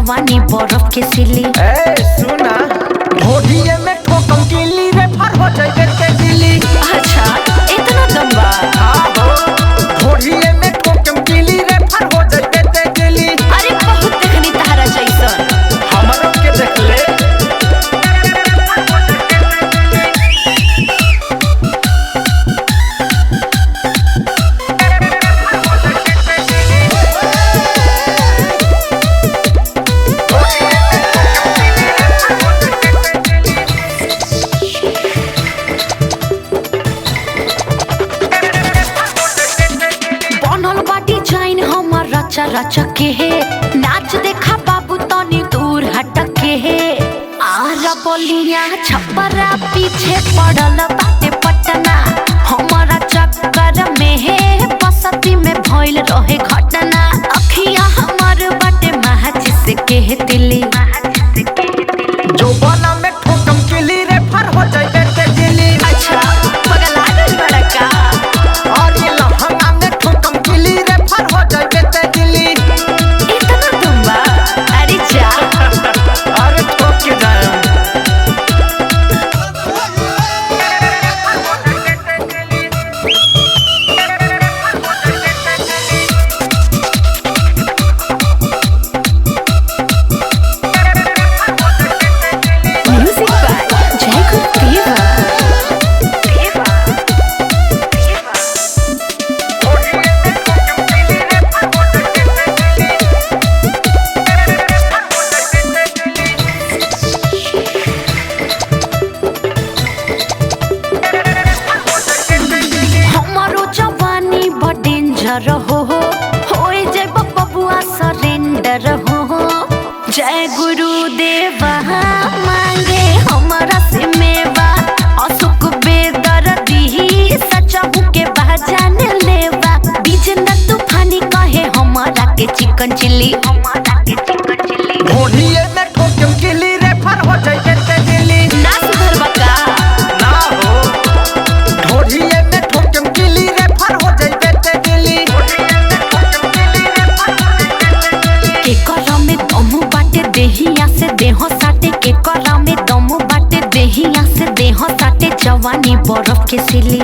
जवानी बर्फ के सिली। ए सुना ढोढिए में ठोकम किली रे फर हो जाए के दिली। अच्छा इतना दम बा? हां हो ढोढिए में ठोकम किली रे फर हो जाए के दिली। अरे बहुत देखनी तारा जैसन हमरो के देख ले। रचा रचा के है नाच देखा बाबू तनी दूर हटके है। आरा बोलिया छपरा पीछे पड़ल बाटे पटना। हमारा चक्कर में है बसती में भइल रहे घटना। अखिया हमार बाटे महाचिस के है दिल्ली। जो बना में ठोकम किली रे फर हो जाए के दिली। अच्छा पगला गइल बड़ा का? और ये लहंगा में ठोकम किली रे फर हो जाए के दिली। इतना तुम बा? अरे जा अरे ठोक के जाए। म्यूजिक बाय जयकुल देवा। हमारो जवानी बड़ डेंजर हो जाए बबुआ सरेंडर हो। जय गुरुदेवा मांगे हमारा से मेवा। अशोक बेदर्दी सचहु के बहजान लेवा। बिजेंद्र तूफानी कहे हमारा के चिकन चिल्ली। ढोढिए में ठोकम किली रे फर हो जाए के दिली। ना सुधरवा का? ना हो ढोढिए में ठोकम किली रे फर हो जाए के दिली। के करा में दम बाटे देहिया से देह साटे। के करा में दम बाटे देहिया से देह साटे। जवानी बर्फ के सिली।